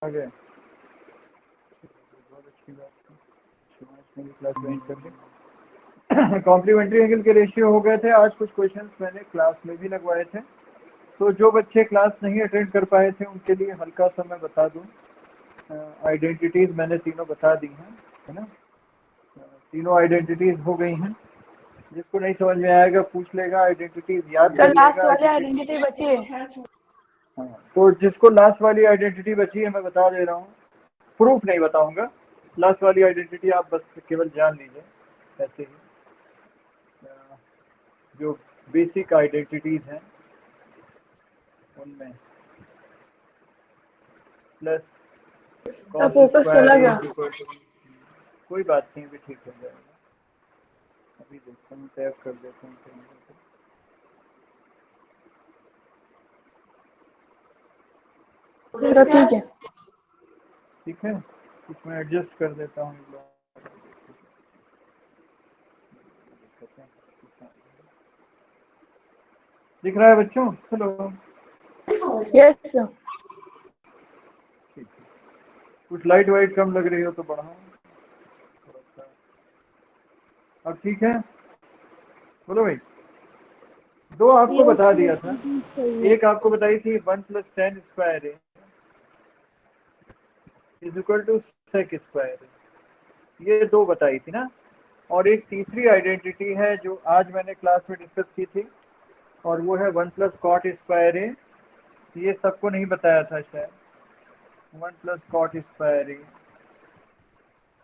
आ गए, बहुत अच्छी बात है। क्लास ज्वाइन कर ली। कॉम्प्लीमेंट्री एंगल के रेशियो हो गए थे। आज कुछ क्वेश्चंस मैंने क्लास में भी लगवाए थे, तो जो बच्चे क्लास नहीं अटेंड कर पाए थे उनके लिए हल्का सा मैं बता दूं। आइडेंटिटीज मैंने तीनों बता दी हैं, है ना। तीनों आइडेंटिटीज हो गई हैं। जिसको नहीं समझ में आएगा पूछ लेगा, आइडेंटिटीज याद कर लास्ट लेगा। वाली आइडेंटिटी बची है। हाँ, तो जिसको लास्ट वाली आइडेंटिटी बची है मैं बता दे रहा हूँ, प्रूफ नहीं बताऊंगा। लास्ट वाली आइडेंटिटी आप बस केवल जान लीजिए ऐसे ही। जो बेसिक आइडेंटिटीज हैं उनमें प्लस कॉस फोकस स्क्वायर चला ए गया। इज इक्वल टू, कोई बात नहीं, भी ठीक हो जाएगा। अभी देखता हूँ, टैप कर देता हूँ कहीं पे। ठीक है। ठीक है, इसमें एडजस्ट कर देता हूँ एक बार। दिख रहा है बच्चों? Hello, yes sir. ठीक है। कुछ लाइट वाइट कम लग रही हो तो बढ़ाओ थोड़ा सा। अब ठीक है, बोलो भाई। दो आपको बता दिया था, एक आपको बताई थी 1 + tan square A is equal to sec square, ये दो बताई थी ना। और एक तीसरी आइडेंटिटी है जो आज मैंने क्लास में डिस्कस की थी, और वो है 1 + cot स्क्वायर ए। ये सबको नहीं बताया था शायद। 1 + cot square A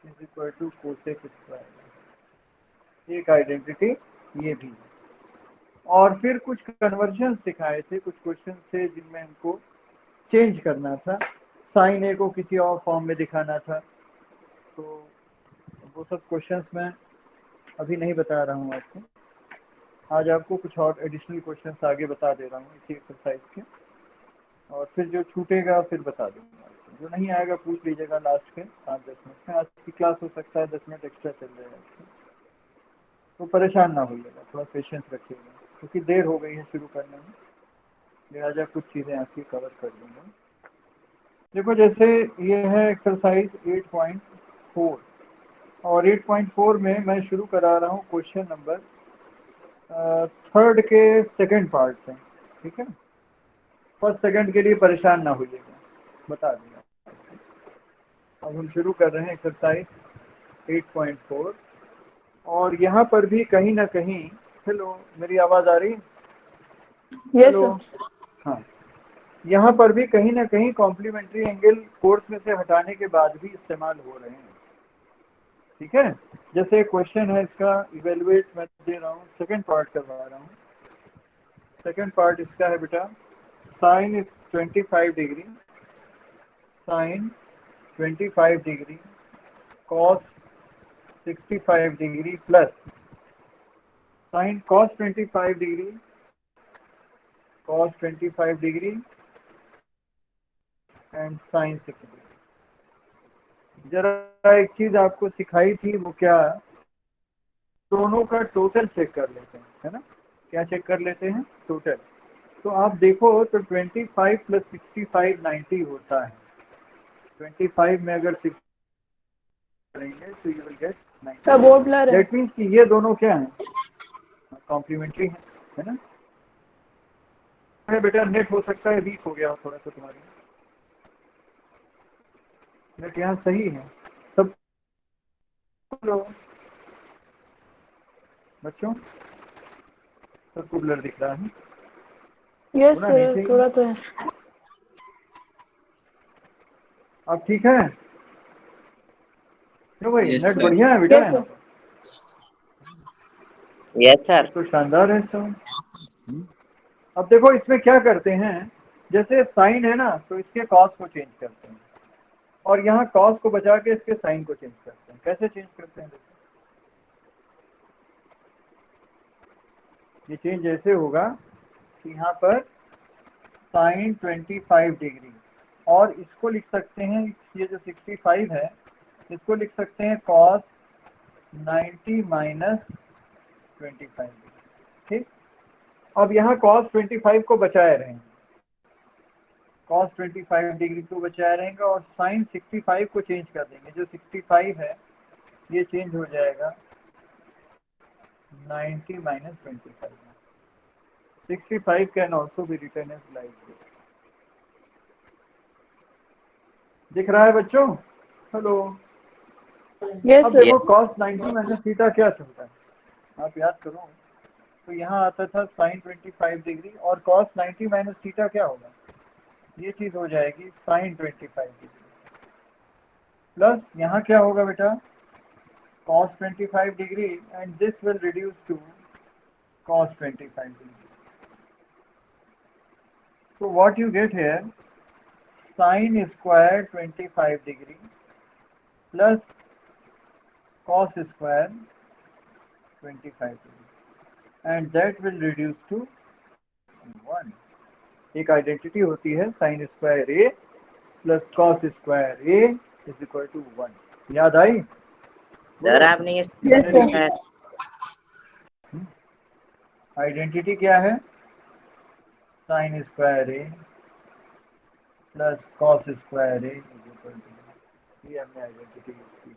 is equal to cosec square, एक आइडेंटिटी ये भी। और फिर कुछ कन्वर्जन सिखाए थे, कुछ क्वेश्चन थे जिनमें हमको चेंज करना था, साइन ए को किसी और फॉर्म में दिखाना था। तो वो सब क्वेश्चंस मैं अभी नहीं बता रहा हूँ आपको। आज आपको कुछ और एडिशनल क्वेश्चंस आगे बता दे रहा हूँ इसी एक्सरसाइज के, और फिर जो छूटेगा फिर बता दूंगा। जो नहीं आएगा पूछ लीजिएगा लास्ट के 5-10 मिनट में। आज की क्लास हो सकता है 10 मिनट एक्स्ट्रा चल जाएगा, तो परेशान ना होइएगा, थोड़ा पेशेंस रखिएगा, क्योंकि देर हो गई है शुरू करने में, लिहाजा कुछ चीज़ें आपकी कवर कर दूंगा। देखो, जैसे ये है एक्सरसाइज 8.4, और 8.4 में मैं शुरू करा रहा हूँ क्वेश्चन नंबर 3 के सेकंड पार्ट से, ठीक है। फर्स्ट सेकंड के लिए परेशान ना होइएगा, बता दूंगा। अब हम शुरू कर रहे हैं एक्सरसाइज 8.4, और यहाँ पर भी कहीं ना कहीं, हेलो मेरी आवाज़ आ रही है? Yes hello, sir. हाँ, यहाँ पर भी कहीं ना कहीं कॉम्प्लीमेंट्री एंगल कोर्स में से हटाने के बाद भी इस्तेमाल हो रहे हैं, ठीक है। जैसे क्वेश्चन है इसका इवेलुएट, मैं दे रहा हूँ, सेकंड पार्ट करवा रहा हूँ। सेकंड पार्ट इसका है बेटा, sine is 25 degree, sine 25 degree cos 65 degree plus sine cos 25 degree cos 25 degree and sine 6 degree. जरा एक चीज आपको सिखाई थी, वो क्या, दोनों का टोटल चेक कर लेते हैं, है ना। क्या चेक कर लेते हैं? टोटल। तो आप देखो, तो 25 + 65 90 होता है। 25 में अगर 6 करेंगे तो यू विल गेट 90। सब बोर्ड ब्लर है। दैट मीन्स कि ये दोनों क्या हैं, कॉम्प्लीमेंट्री है ना। बेटा नेट हो सकता है वीक हो गया हो थोड़ा सा, तुम्हारी नेट यहाँ सही है सब। हेलो बच्चों, सबको ब्लर दिख रहा है? यस होना नहीं सर, चाहिए। थोड़ा तो है। अब ठीक है? क्यों भाई, यस नेट सर। बढ़िया है बेटा यस यहाँ सर। पर? Yes sir. तो शानदार है सब। अब देखो इसमें क्या करते हैं, जैसे साइन है ना, तो इसके कॉस को चेंज करते हैं, और यहाँ कॉस को बचा के इसके साइन को चेंज करते हैं। कैसे चेंज करते हैं? देखो, ये चेंज ऐसे होगा कि यहाँ पर साइन 25 डिग्री, और इसको लिख सकते हैं, ये जो 65 है इसको लिख सकते हैं कॉस 90 - 25 डिग्री, ठीक। अब यहाँ कॉस 25 को बचाए रहे हैं, cos 25 डिग्री तो बचा रहेगा और sin 65 को चेंज कर देंगे। जो 65 है ये चेंज हो जाएगा 90 minus 25। 65 can also be written as like this। दिख रहा है बच्चों? हेलो। Yes, अब sir. देखो cos 90 माइनस थीटा क्या चलता है, आप याद करो। तो यहाँ आता था sin 25 डिग्री और cos 90 माइनस थीटा क्या होगा, ये चीज हो जाएगी sin 25 डिग्री प्लस यहाँ क्या होगा बेटा cos 25 degree and this will reduce to cos 25 degree. So what you get here, sin square 25 degree plus cos square 25 degree and that will reduce to 1। एक आइडेंटिटी होती है sin square a plus cos square a is equal to 1। याद आई? Sir आपने ये Yes, sir. लिखा है। Identity क्या है, sin square a plus cos square a is equal to 1। ये हमने आइडेंटिटी यूज की।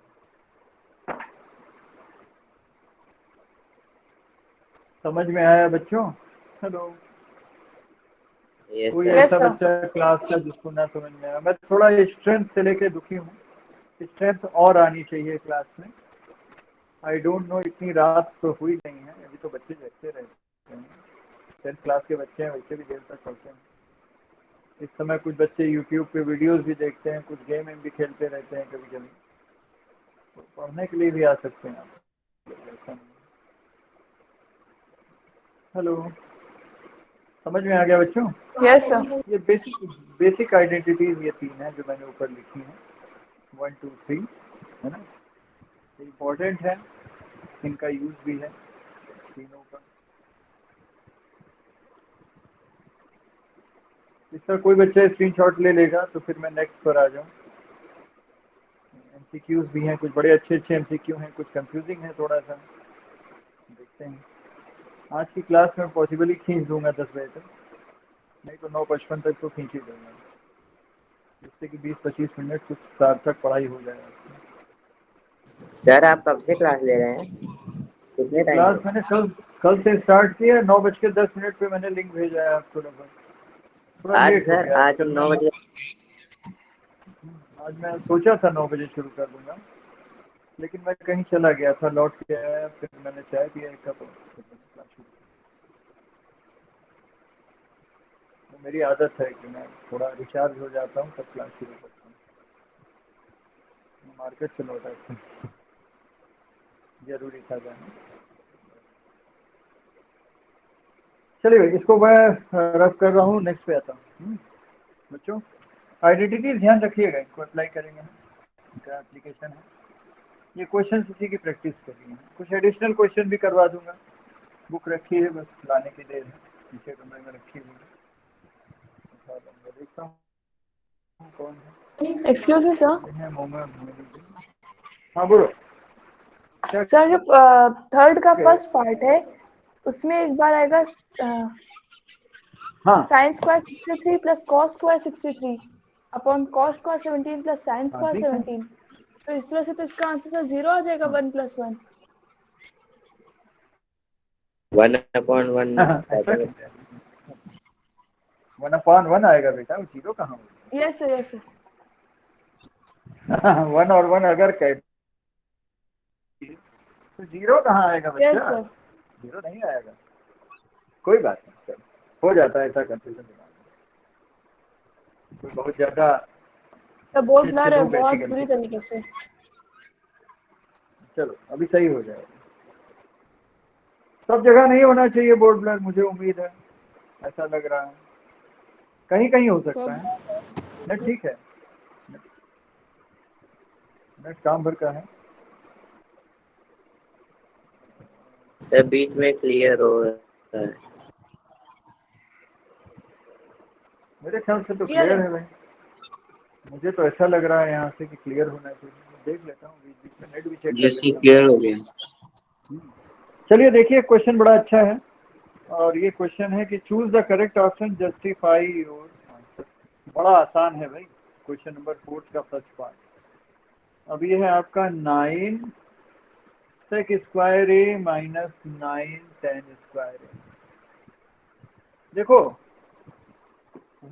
समझ में आया बच्चों? हेलो। यस कोई सर। Yes, ऐसा sir. बच्चा क्लास का जिसको ना समझ में आया? मैं थोड़ा स्ट्रेंथ से लेके दुखी हूँ, स्ट्रेंथ और आनी चाहिए क्लास में। आई डोंट नो, इतनी रात तो हुई नहीं है, अभी तो बच्चे जगते रहते हैं। 10th क्लास के बच्चे हैं, वैसे भी देर तक पढ़ते हैं। इस समय कुछ बच्चे यूट्यूब पे वीडियोस भी देखते हैं, कुछ गेम भी खेलते रहते हैं कभी कभी, तो पढ़ने के लिए भी आ सकते हैं आप, ऐसा नहीं। हेलो, समझ में आ गया बच्चों? Yes, sir. ये बेसिक आइडेंटिटीज ये तीन है जो मैंने ऊपर लिखी हैं, 1 2 3, है ना। इम्पोर्टेंट है, इनका यूज भी है तीनों का। इसका कोई बच्चा स्क्रीनशॉट ले लेगा तो फिर मैं नेक्स्ट पर आ जाऊँ। एमसीक्यूज भी हैं, कुछ बड़े अच्छे एमसीक्यू हैं, कुछ कंफ्यूजिंग है थोड़ा सा, देखते हैं। आज की क्लास में पॉसिबली खींच दूंगा 10 बजे तक, नहीं तो 9:55 तक तो खींच ही दूंगा, जिससे कि 20-25 मिनट कुछ सार्थक पढ़ाई हो जाएगा। सर आप कब से क्लास ले रहे हैं, कितने टाइम क्लास से? मैंने कल से स्टार्ट किया, 9:10 पे मैंने लिंक भेजा है आपको। थोड़ा आज लेट हो सर गया आज कल 9 बजे। आज मैं सोचा था 9 बजे शुरू कर दूंगा, लेकिन मैं कहीं चला गया था, लौट के आया, फिर मैंने चाय पिया एक कप, क्लास शुरू। तो मेरी आदत है कि मैं थोड़ा रिचार्ज हो जाता हूँ तब क्लास शुरू करता हूँ। मार्केट से लौटा था, जरूरी था जाना। चलिए इसको मैं रफ कर रहा हूँ, नेक्स्ट पे आता हूँ। बच्चों आइडेंटिटीज ध्यान रखिएगा, इनको अप्लाई करेंगे, इनका एप्लीकेशन है। ये क्वेश्चन इसी की प्रैक्टिस करिए, कुछ एडिशनल क्वेश्चन भी करवा दूंगा। बुक रखी है, बस लाने की देर है, पीछे कमरे में रखी हुई है, देखता हूँ कौन है। Excuse me, sir. हाँ बोलो। क्या सर जो थर्ड का कहे? फर्स्ट पार्ट है उसमें एक बार आएगा हाँ sin square 63 plus cos square 63 upon cos square 17 plus sin हाँ स्क्वायर ठीक है। 17। तो इस तरह से तो इसका आंसर सर 0 आ जाएगा, 1 + 1। 1/1 ऐसा कैसे? 1/1 आएगा बेटा, वो 0 कहाँ होगा? Yes sir, yes sir. 1 और 1 अगर कहते तो 0 कहाँ आएगा यस बच्चा? सर। 0 नहीं आएगा। कोई बात नहीं, चलो हो जाता है ऐसा कंफ्यूजन दिमाग में, कोई बहुत ज्यादा सर बोर्ड अच्छे ब्लर है लोग ऐसी बहुत गलती बुरी करते तरीके से। हैं। चलो अभी सही हो जाएगा। सब जगह नहीं होना चाहिए बोर्ड ब्लर, मुझे उम्मीद है, ऐसा लग रहा है कहीं कहीं हो सकता है। नेट ठीक है, नेट काम भर का है। सर बीच में क्लियर हो रहा है। मेरे ख्याल से तो क्लियर क्लियर है। है भाई, मुझे तो ऐसा लग रहा है यहाँ से कि क्लियर होना चाहिए। देख लेता हूँ, बीच बीच में नेट भी चेक कर यस लेता हूँ। क्लियर हो गया। चलिए देखिए, क्वेश्चन बड़ा अच्छा है और ये क्वेश्चन है कि choose the correct option, justify your answer. बड़ा आसान है भाई, क्वेश्चन नंबर 4 का फर्स्ट पार्ट। अब ये है आपका 9 sec स्क्वायर ए माइनस 9 tan स्क्वायर ए। देखो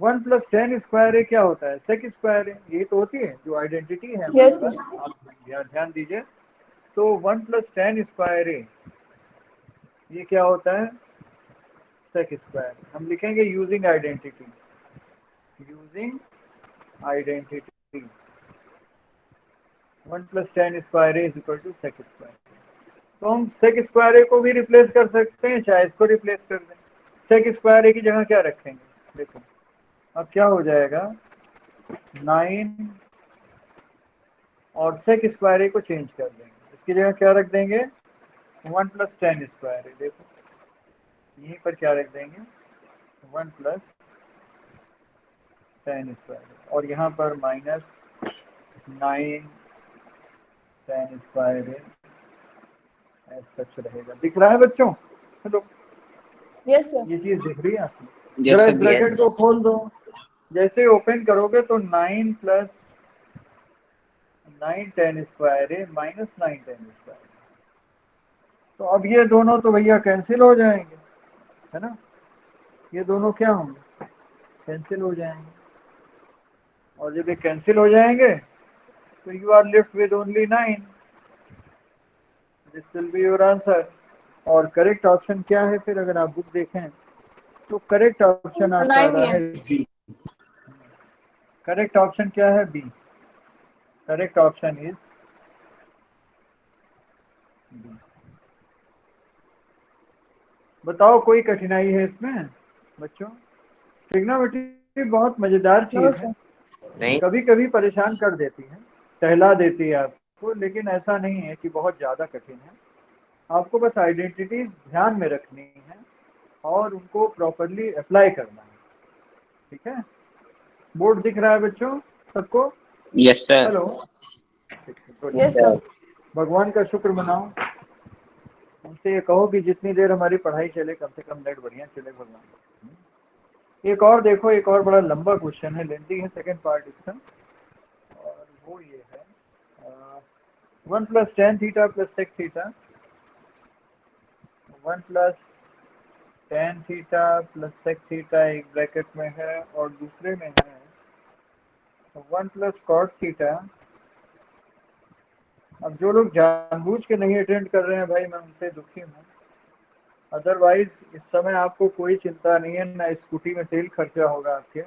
1 प्लस टेन स्क्वायर ए क्या होता है, सेक स्क्वायर ए, यही तो होती है जो आइडेंटिटी है हमारे Yes, sir. पास। आप ध्यान दीजिए, तो 1 प्लस टेन स्क्वायर ए ये क्या होता है, सेक स्क्वायर। हम लिखेंगे using identity, using identity 1 plus tan square A is equal to sec square. तो हम सेक स्क्वायर ए को भी रिप्लेस कर सकते हैं, चाहे इसको रिप्लेस कर दें। सेक स्क्वायर ए की जगह क्या रखेंगे, देखो अब क्या हो जाएगा, 9 और सेक स्क्वायर ए को चेंज कर देंगे, इसकी जगह क्या रख देंगे, 1 प्लस टेन स्क्वायर ए। देखो यहीं पर क्या रख देंगे, 1 प्लस टेन स्क्वायर, और यहाँ पर माइनस 9 टेन स्क्वायर ए ऐसा सच रहेगा। दिख रहा है बच्चों, हेलो, Yes, sir. ये चीज दिख रही है आपको? यस जरा सर इस दिया ब्रैकेट को खोल दो, जैसे ओपन करोगे तो 9 प्लस 9 टेन स्क्वायर ए माइनस 9 टेन स्क्वायर। तो अब ये दोनों तो भैया कैंसिल हो जाएंगे, है ना, ये दोनों क्या होंगे, कैंसिल हो जाएंगे। और जब ये कैंसिल हो जाएंगे तो you are left with only 9, this will be your answer. और करेक्ट ऑप्शन क्या है फिर, अगर आप बुक देखें तो करेक्ट ऑप्शन आपका आ 9 रहा ही है है। बी। करेक्ट ऑप्शन क्या है, B. Correct option is B. बताओ कोई कठिनाई है इसमें बच्चों? ट्रिग्नोमेट्री बहुत मजेदार No, चीज है, sir. नहीं कभी कभी परेशान कर देती है, टहला देती है आपको, लेकिन ऐसा नहीं है कि बहुत ज्यादा कठिन है। आपको बस आइडेंटिटीज ध्यान में रखनी है और उनको प्रॉपरली अप्लाई करना है, ठीक है। बोर्ड दिख रहा है बच्चों सबको, yes sir. Hello, good. Yes, sir. भगवान का शुक्र मनाओ, उनसे ये कहो कि जितनी देर हमारी पढ़ाई चले कम से कम नेट बढ़िया चले भगवान। एक और देखो, एक और बड़ा लंबा क्वेश्चन है, लेंथी है सेकंड पार्ट इसका, और वो ये है 1 plus tan theta plus sec theta, 1 plus tan theta plus sec theta एक ब्रैकेट में है, और दूसरे में है 1 प्लस कॉट थीटा। अब जो लोग जानबूझ के नहीं अटेंड कर रहे हैं भाई, मैं उनसे दुखी हूँ, अदरवाइज इस समय आपको कोई चिंता नहीं है, ना स्कूटी में तेल खर्चा होगा आपके,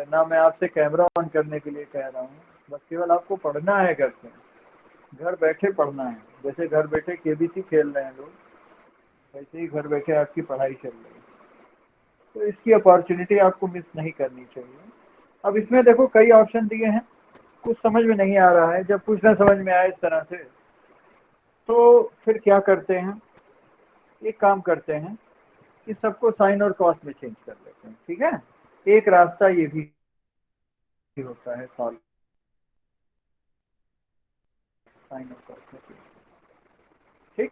ना मैं आपसे कैमरा ऑन करने के लिए कह रहा हूँ, बस केवल आपको पढ़ना है, घर से घर बैठे पढ़ना है। जैसे घर बैठे केबीसी खेल रहे हैं लोग, वैसे ही घर बैठे आपकी पढ़ाई चल रही है, तो इसकी अपॉर्चुनिटी आपको मिस नहीं करनी चाहिए। अब इसमें देखो कई ऑप्शन दिए हैं, कुछ समझ में नहीं आ रहा है, जब कुछ ना समझ में आए इस तरह से तो फिर क्या करते हैं, एक काम करते हैं कि सबको साइन और कॉस में चेंज कर लेते हैं, ठीक है। एक रास्ता ये भी होता है सॉल्व, साइन और कॉस में, ठीक।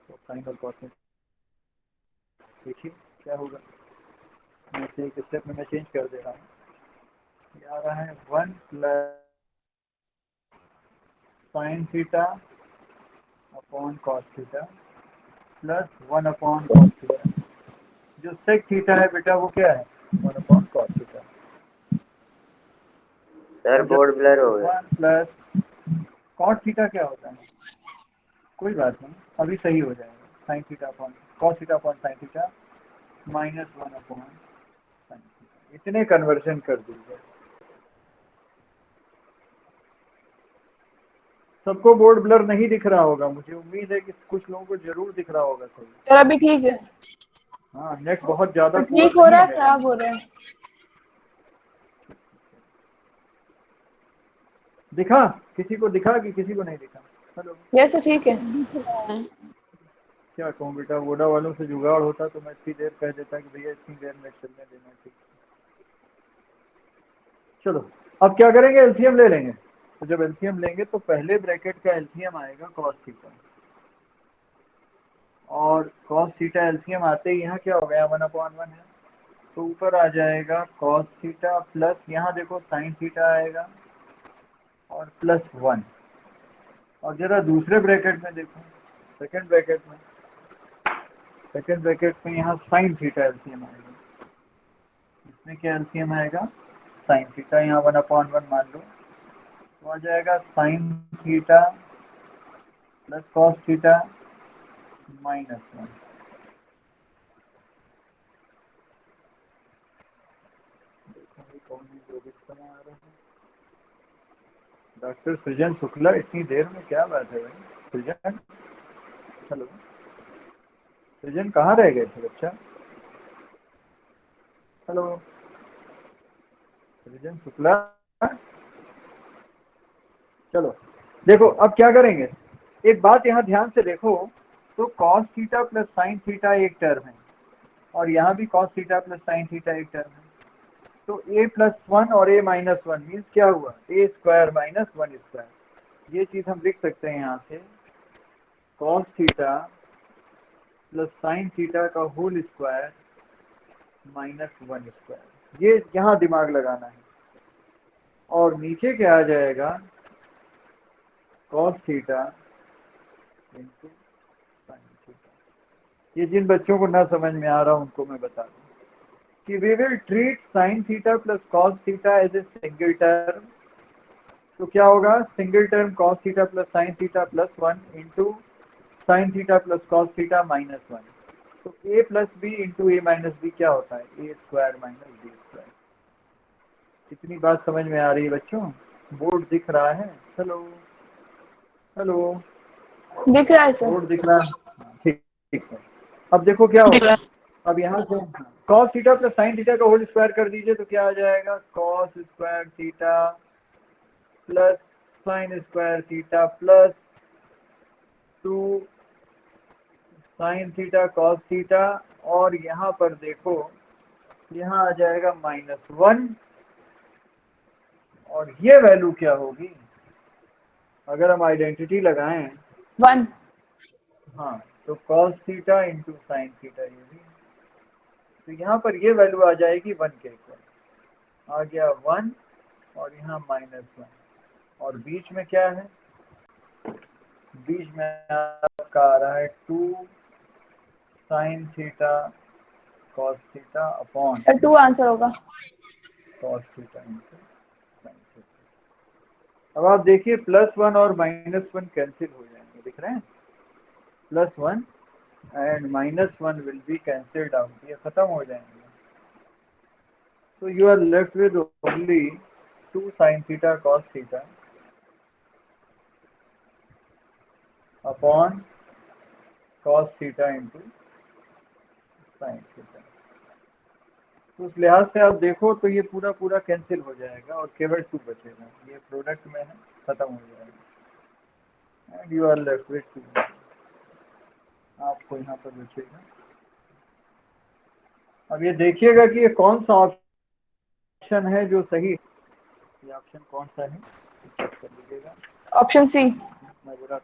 तो साइन और कॉस में देखिए क्या होगा, मैं से एक स्टेप में मैं चेंज कर दे रहा हूँ। ये आ रहा है 1 plus sine theta upon cos theta plus 1 upon cos theta. जो सेक थीटा है बेटा वो क्या है, 1 अपॉन कॉस थीटा। सर और जब बोर्ड ब्लर हो गया। 1 प्लस कॉस थीटा क्या होता है, कोई बात नहीं, अभी सही हो जाएगा, sine theta upon cos theta upon sine theta minus 1 upon sine theta, इतने कन्वर्जन कर दीजिए। सबको बोर्ड ब्लर नहीं दिख रहा होगा, मुझे उम्मीद है कि कुछ लोगों को जरूर दिख रहा होगा सही। सर अभी ठीक है। हाँ, नेट बहुत ज्यादा तो पुअर ठीक हो नहीं रहा है है, मेरा। खराब हो रहा है। दिखा, किसी को दिखा कि किसी को नहीं दिखा, हेलो। यस सर, ठीक है। क्या कहूँ बेटा, वोडा वालों से जुगाड़ होता तो मैं इतनी देर कह देता कि भैया इतनी देर में चलने देना, ठीक। चलो अब क्या करेंगे, एलसीएम ले लेंगे। तो जब एलसीएम लेंगे तो पहले ब्रैकेट का एलसीएम आएगा कॉस थीटा, और कॉस थीटा एलसीएम आते ही यहाँ क्या हो गया, 1 अपॉन 1 है, तो ऊपर आ जाएगा cos थीटा प्लस यहाँ देखो sin थीटा आएगा और प्लस 1। और जरा दूसरे ब्रैकेट में देखो, सेकंड ब्रैकेट में यहाँ sin थीटा एलसीएम आएगा। इसमें क्या एलसीएम आएगा? sin थीटा, यहाँ 1/1 मान लो, तो आ जाएगा sin theta plus cos theta -1। कौन जो भी बना आ रहा है? डॉक्टर सृजन शुक्ला, इतनी देर में क्या बात है भाई? सृजन, हेलो सृजन, कहाँ रह गए थे बच्चा? हेलो सृजन शुक्ला, चलो देखो अब क्या करेंगे, एक बात यहाँ ध्यान से देखो, तो cos theta plus sin theta एक टर्म है और यहाँ भी cos theta plus sin theta एक टर्म है। तो a+1 और a-1 मीन्स क्या हुआ? a square minus 1 square. ये चीज हम लिख सकते हैं यहाँ से, cos theta plus sin theta का होल स्क्वायर -1 स्क्वायर। ये यहाँ दिमाग लगाना है। और नीचे क्या आ जाएगा? cos theta into sin theta. ये जिन बच्चों को ना समझ में आ रहा उनको मैं बता दूं कि we will treat sin theta plus cos theta as a single term. तो क्या होगा? Single term cos theta plus sin theta plus 1 into sin theta plus cos theta -1। तो a plus B into A minus B क्या होता है? a square minus B square. इतनी बात समझ में आ रही है बच्चों? बोर्ड दिख रहा है? हेलो हेलो, दिख रहा है सर। बोर्ड दिख रहा है? हाँ, ठीक ठीक है। अब देखो क्या होगा, अब यहाँ से cos theta plus sin theta का होल स्क्वायर कर दीजिए तो क्या आ जाएगा? cos square theta plus sin square theta plus 2 sin theta cos theta. और यहाँ पर देखो, यहाँ आ जाएगा -1। और ये वैल्यू क्या होगी अगर हम आइडेंटिटी लगाएं? 1। हाँ, तो cos theta into sine theta, ये भी, तो यहाँ पर ये वैल्यू आ जाएगी 1 के इक्वल। आ गया 1 और यहाँ -1। और बीच में क्या है? बीच में आपका आ रहा है 2 sin theta cos theta upon sir 2 answer होगा। cos theta into sin theta. अब आप देखिए +1 और -1 कैंसिल हो जाएंगे, दिख रहे हैं? +1 and -1 will be cancelled out, ये खत्म हो जाएंगे। So you are left with only 2 sin theta cos theta upon cos theta into sin theta। तो उस लिहाज से आप देखो तो ये पूरा पूरा कैंसिल हो जाएगा और केवल 2 बचेगा। ये प्रोडक्ट में है, खत्म हो जाएगा and you are left with 2। आपको यहाँ पर बचेगा। अब ये देखिएगा कि ये कौन सा ऑप्शन है जो सही, ये ऑप्शन कौन सा है चेक कर लीजिएगा। Option C. मैं जरा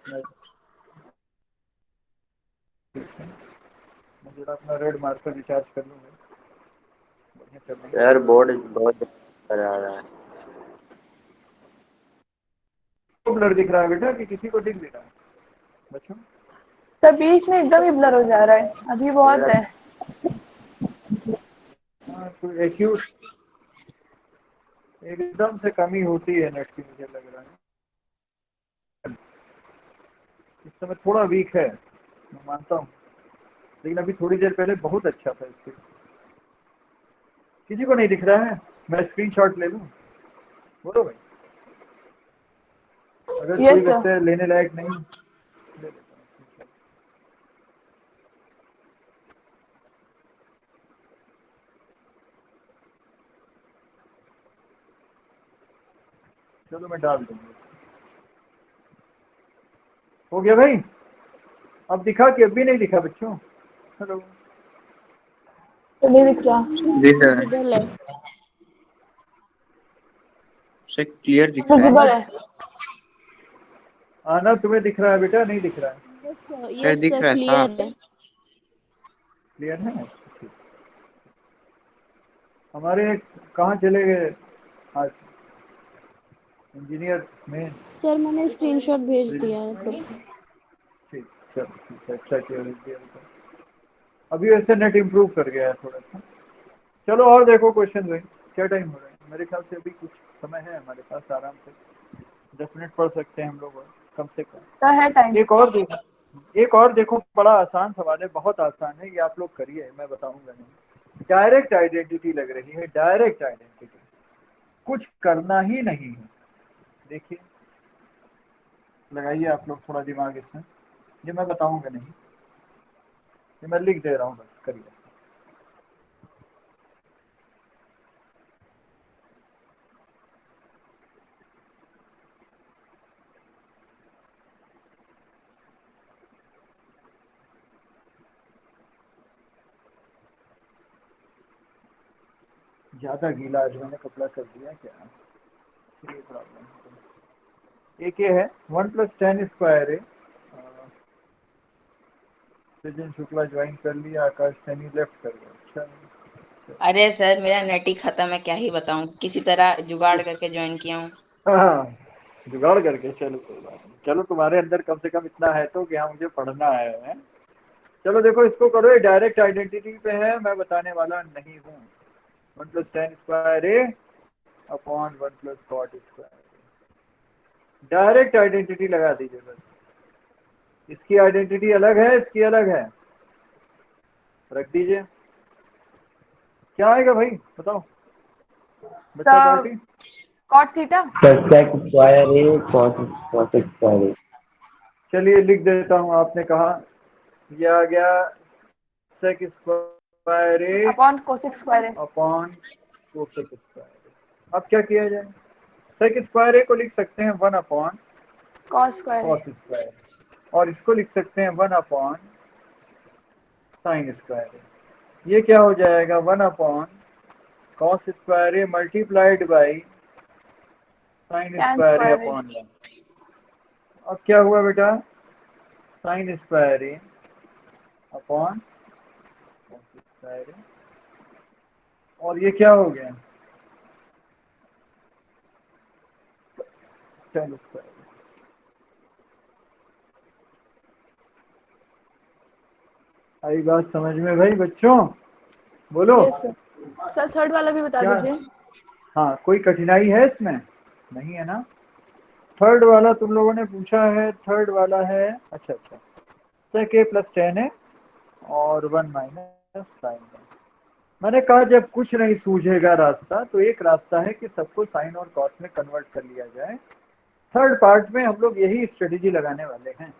अपना रेड मार्कर रिचार्ज कर लूँगा। सर बोर्ड बहुत कर आ रहा है। ब्लर दिख रहा है बेटा कि किसी को दिख रहा है बच्चों? सर बीच में एकदम ही ब्लर हो जा रहा है, अभी बहुत है। हाँ, तो एक्यूट एकदम से कमी होती है नेट की, मुझे लग रहा है इस समय थोड़ा वीक है, मैं मानता हूँ, लेकिन अभी थोड़ी देर पहले बहुत अच्छा था इसके। किसी को नहीं दिख रहा है? मैं स्क्रीनशॉट ले लूँ? बोलो भाई, अगर कोई यस सर। बच्चे लेने लायक नहीं, ले लेता हूँ। चलो मैं डाल दूंगा। हो गया भाई? अब दिखा कि अब भी नहीं दिखा बच्चों? हेलो, तो नहीं दिख रहा। विजिबल है से क्लियर दिख रहा है। विजिबल है। आना तुम्हें दिख रहा है बेटा? नहीं दिख रहा है? सर यस दिख सर रहा है क्लियर साफ। है। क्लियर है? ठीक। हमारे कहाँ चले गए आज इंजीनियर में? सर मैंने स्क्रीनशॉट भेज दिया है ग्रुप में। ठीक, चलो ठीक है, अच्छा किया भेज दिया तो। अभी वैसे नेट इम्प्रूव कर गया है थोड़ा सा। चलो और देखो क्वेश्चन भाई, क्या टाइम हो रहा है? मेरे ख्याल से अभी कुछ समय है हमारे पास, आराम से 10 मिनट पढ़ सकते हैं हम लोग और कम से कम। तो है टाइम। एक और देखो, बड़ा आसान सवाल है, बहुत आसान है, ये आप लोग करिए, मैं बताऊंगा नहीं। डायरेक्ट आइडेंटिटी लग रही है, डायरेक्ट आइडेंटिटी, कुछ करना ही नहीं है। देखिए, लगाइए आप लोग थोड़ा दिमाग इसमें, ये मैं बताऊंगा नहीं, ये मैं लिख दे रहा हूँ, बस करिए। ज्यादा गीला आज मैंने कपड़ा कर दिया क्या? ये प्रॉब्लम है। एक ये है 1+10² है। सृजन शुक्ला ज्वाइन कर लिया, आकाश सैनी लेफ्ट कर गया। अच्छा, अरे सर मेरा नेट ही खत्म है, क्या ही बताऊं, किसी तरह जुगाड़ करके ज्वाइन किया हूँ। हाँ, जुगाड़ करके, चलो कोई बात नहीं। चलो तुम्हारे अंदर कम से कम इतना है तो कि हाँ मुझे पढ़ना है? चलो देखो इसको करो, ये डायरेक्ट आइडेंटिटी पे है, मैं बताने वाला नहीं हूँ। 1+10² अपॉन 1+cot²। डायरेक्ट आइडेंटिटी लगा दीजिए बस। इसकी आइडेंटिटी अलग है, इसकी अलग है, रख दीजिए। क्या आएगा भाई बताओ, बच्चा party. Cot theta. Sec square A cos square A. चलिए लिख देता हूँ, आपने कहा, ये आ गया sec square A upon cosec square है। Upon cosec square. अब क्या किया जाए? सेक स्क्वायर ए को लिख सकते हैं 1 अपॉन कॉस स्क्वायर है। कॉस स्क्वायर, और इसको लिख सकते हैं 1 अपॉन साइन स्क्वायर। ये क्या हो जाएगा? 1 upon cos square A multiplied by sine tan square A square है। अपॉन 1। अब क्या हुआ बेटा? Sign square A upon cos square ए, और ये क्या हो गया? Tan square. आई बात समझ में भाई बच्चों? बोलो यस सर। सर थर्ड वाला भी बता क्या? दीजिए। हाँ, कोई कठिनाई है इसमें? नहीं है ना? थर्ड वाला तुम लोगों ने पूछा है, थर्ड वाला है, अच्छा अच्छा, sec a+10 है और 1 माइनस साइन है। मैंने कहा जब कुछ नहीं सूझेगा रास्ता, तो एक रास्ता है कि सबको साइन और कॉस में कन्वर्ट कर लिया जाए। थर्ड पार्ट में हम लोग यही स्ट्रेटेजी लगाने वाले हैं।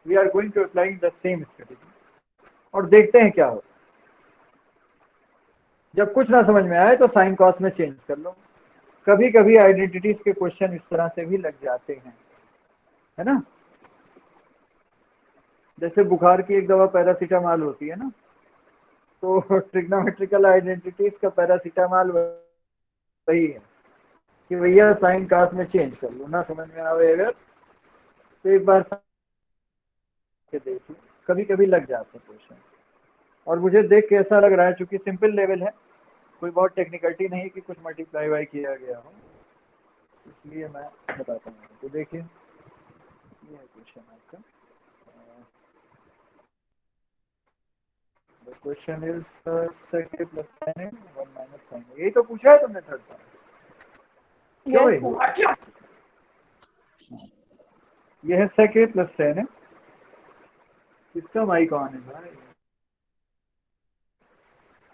We are going to apply the same strategy, और देखते हैं क्या होगा। जब कुछ ना समझ में आए तो साइन कॉस में चेंज कर लो। कभी कभी आइडेंटिटीज के क्वेश्चन इस तरह से भी लग जाते हैं, है ना? जैसे बुखार की एक दवा पैरासीटामॉल होती है ना, तो ट्रिग्नोमेट्रिकल आइडेंटिटीज का पैरासीटामॉल वही है कि भैया साइन कॉस में चेंज कर लो। ना समझ में आवे अगर तो एक बार के देख लो, कभी कभी लग जाते हैं क्वेश्चन। और मुझे देख के ऐसा लग रहा है, चूंकि सिंपल लेवल है, कोई बहुत टेक्निकलिटी नहीं कि कुछ मल्टीप्लाई वाई किया गया हो, इसलिए मैं बताता हूँ। तो देखिए ये है क्वेश्चन आपका। The question is sec a plus tan है 1 minus sin है। यही तो पूछा है तुमने थर्ड पार्ट, क्यों यस भाई? सर। ये है sec a plus tan है। किसका माइक ऑन है भाई?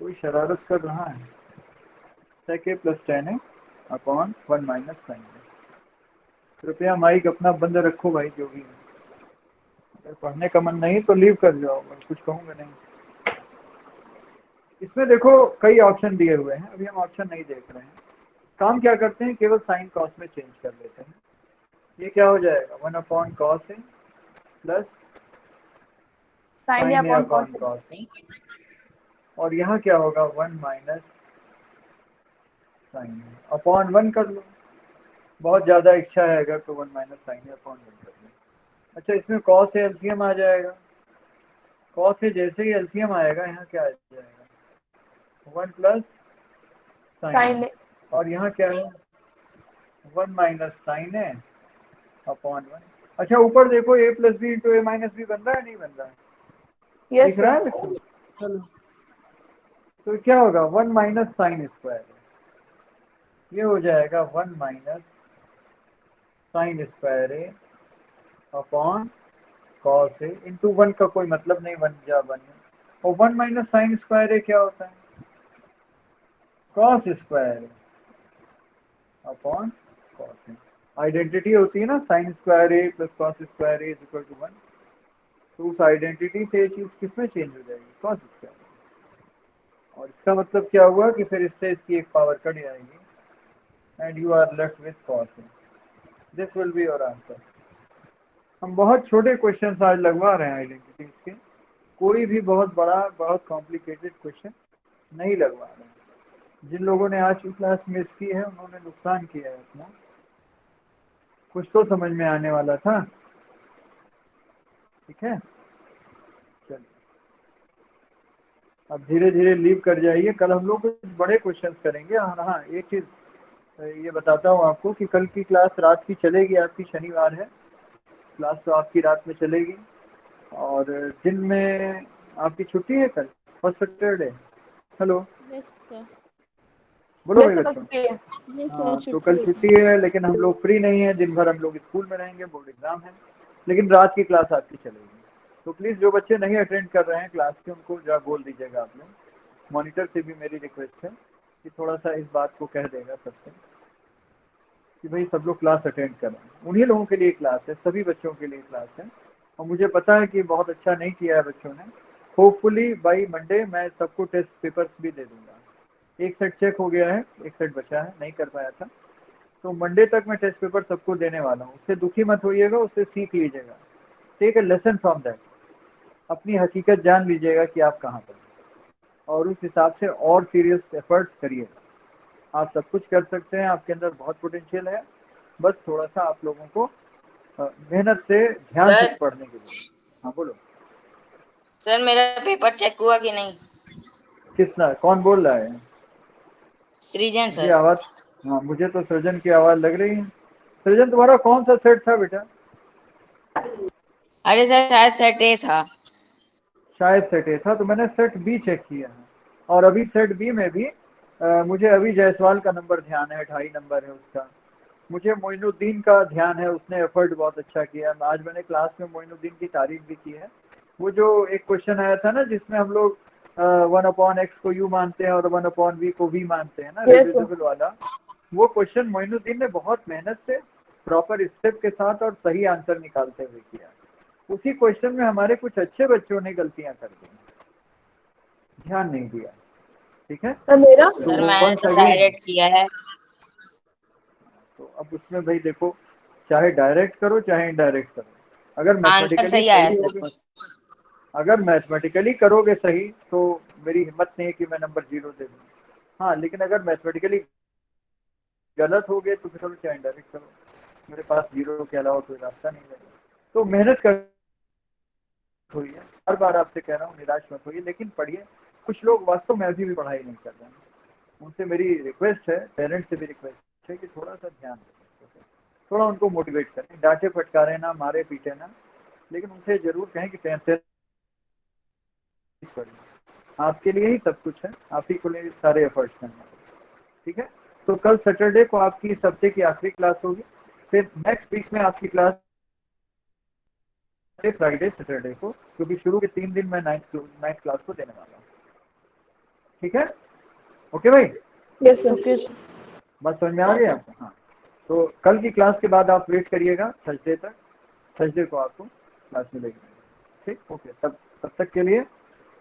कोई शरारत कर रहा है। sec a plus tan है अपॉन 1 माइनस sin है। कृपया माइक अपना बंद रखो भाई, जो भी है। अगर पढ़ने का मन नहीं तो लीव कर जाओ, मैं कुछ कहूँगा नहीं। इसमें देखो कई ऑप्शन दिए हुए हैं, अभी हम ऑप्शन नहीं देख रहे हैं। काम क्या करते हैं, केवल साइन कॉस में चेंज कर लेते हैं। ये क्या हो जाएगा? 1 अपॉन कॉस है प्लस साइन या साइन ए अपॉन अपॉन कॉस है। कॉस है, और यहाँ क्या होगा? 1 माइनस साइन है अपॉन 1 कर लो। बहुत ज़्यादा इच्छा है अगर तो 1 माइनस साइन है अपॉन 1 कर लो। अच्छा, इसमें कॉस से एलसीएम आ जाएगा। कॉस से जैसे ही एलसीएम आएगा, यहाँ क्या आ जाएगा? 1 प्लस साइन ए। और यहाँ क्या है 1 माइनस साइन ए अपॉन 1। अच्छा ऊपर देखो a plus B into A minus B बन रहा है नहीं बन रहा है? यस दिख रहा है सर। बच्चों? चलो तो क्या होगा 1 माइनस साइन स्क्वायर, ये हो जाएगा 1 minus sign square A upon cos A into 1 का कोई मतलब नहीं, 1 जा 1 है। और 1 माइनस साइन स्क्वायर ए क्या होता है cos square A upon cos A. Identity होती है ना sine square A plus cos square A is equal to 1। तो उस आइडेंटिटी से ये चीज किसमें चेंज हो जाएगी कॉस स्क्वायर। और इसका मतलब क्या हुआ कि फिर इससे इसकी एक पावर कट जाएगी and you are left with cos A. This will be your answer. हम बहुत छोटे क्वेश्चन आज लगवा रहे हैं आइडेंटिटीज के, कोई भी बहुत बड़ा बहुत कॉम्प्लिकेटेड क्वेश्चन नहीं लगवा रहे हैं। जिन लोगों ने आज की क्लास मिस की है उन्होंने नुकसान किया है अपना। कुछ तो समझ में आने वाला था, ठीक है। चलिए अब धीरे धीरे लीव कर जाइए, कल हम लोग कुछ बड़े क्वेश्चन करेंगे। हाँ एक चीज ये बताता हूँ आपको कि कल की क्लास रात की चलेगी, आपकी शनिवार है, क्लास तो आपकी रात में चलेगी। और दिन में आपकी छुट्टी है कल first Saturday. Hello yes sir. बोलो यस भाई सर, बच्चों। छुट्टी है। यस हाँ सर तो कल छुट्टी छुट्टी है लेकिन हम लोग फ्री नहीं है, दिन भर हम लोग स्कूल में रहेंगे, बोर्ड एग्जाम है। लेकिन रात की क्लास आपकी चलेगी। तो प्लीज़ जो बच्चे नहीं अटेंड कर रहे हैं क्लास के उनको जा बोल दीजिएगा आप लोग। मॉनिटर से भी मेरी रिक्वेस्ट है कि थोड़ा सा इस बात को कह देगा सबसे कि भाई सब लोग क्लास अटेंड करें। उन्हीं लोगों के लिए क्लास है, सभी बच्चों के लिए क्लास है। और मुझे पता है कि बहुत अच्छा नहीं किया है बच्चों ने। होपफुली बाई मंडे मैं सबको टेस्ट पेपर्स भी दे दूंगा। एक सेट चेक हो गया है, एक सेट बचा है, नहीं कर पाया था। तो मंडे तक मैं टेस्ट पेपर सबको देने वाला हूँ। उससे दुखी मत होइएगा, उससे सीख लीजिएगा। Take a lesson from that. अपनी हकीकत जान लीजिएगा कि आप कहाँ पर हैं और उस हिसाब से और सीरियस एफर्ट्स करिएगा। आप सब कुछ कर सकते हैं, आपके अंदर बहुत पोटेंशियल है, बस थोड़ा सा आप लोगों को मेहनत से ध्यान से सर पढ़ने की जरूरत। हाँ बोलो। सर मेरा पेपर चेक हुआ कि नहीं? किसना कौन बोल रहा है? सृजन मुझे सर। आवाज, हाँ मुझे तो सृजन की आवाज लग रही है। सृजन तुम्हारा कौन सा सेट था बेटा? अरे सर शायद सेट ए था। शायद सेट ए था, तो मैंने सेट बी चेक किया है। और अभी सेट बी में भी मुझे अभी जायसवाल का नंबर ध्यान है, 2.5 नंबर है उसका। मुझे मोइनुद्दीन का ध्यान है, उसने एफर्ट बहुत अच्छा किया। आज मैंने क्लास में मोइनुद्दीन की तारीफ भी की है। वो जो एक क्वेश्चन आया था ना जिसमें हम लोग 1/x को u मानते हैं और 1/v को v मानते हैं ना, यस सर। रिड्यूसिबल वाला, वो क्वेश्चन मोइनुद्दीन ने बहुत मेहनत से प्रॉपर स्टेप के साथ और सही आंसर निकालते हुए किया। उसी क्वेश्चन में हमारे कुछ अच्छे बच्चों ने गलतियां कर दी, ध्यान नहीं दिया, ठीक है। सर मेरा तो सर मैंने वंस तो अगेन, डायरेक्ट किया है। तो अब उसमें भाई देखो, चाहे डायरेक्ट करो चाहे इनडायरेक्ट करो, अगर आंसर मैथमेटिकली सही आया सही सर होगे, कुछ। अगर मैथमेटिकली करोगे सही तो मेरी हिम्मत नहीं है कि मैं नंबर 0 दे दूँ। हाँ लेकिन अगर मैथमेटिकली गलत हो गए तो फिर चलो चाहे इनडायरेक्ट करो, मेरे पास 0 के अलावा कोई रास्ता नहीं है। तो मेहनत कर होइए, हर बार आपसे कह रहा हूँ निराश मत होइए, लेकिन पढ़िए। कुछ लोग वास्तव में अभी भी पढ़ाई नहीं कर रहे हैं, उनसे मेरी रिक्वेस्ट है, पेरेंट्स से भी रिक्वेस्ट है कि थोड़ा सा ध्यान दें, थोड़ा उनको मोटिवेट करें। डांटे फटकारें ना, मारे पीटे ना, लेकिन उनसे जरूर कहें कि टेंशन पढ़िए, आपके लिए ही सब कुछ है, आप ही को लिए सारे एफर्ट्स करना है, ठीक है। तो कल सैटरडे को आपकी इस हफ्ते की आखिरी क्लास होगी, फिर नेक्स्ट वीक में आपकी क्लास से फ्राइडे सैटरडे को, क्योंकि शुरू के 3 दिन मैं नाइन्थ क्लास को देने वाला हूँ, ठीक है। ओके भाई, यस सर। ओके बस समझ में आ गया आपको? हाँ तो कल की क्लास के बाद आप वेट करिएगा थर्सडे तक, थर्सडे को आपको क्लास मिलेगी, ठीक। ओके, तब तक के लिए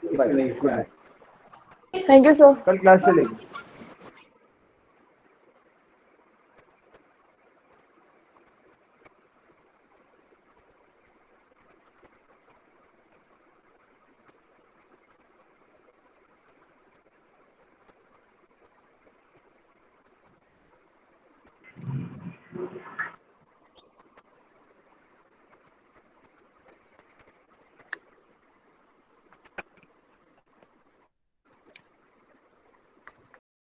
bye, good night. Thank you sir. कल क्लास चलेगी।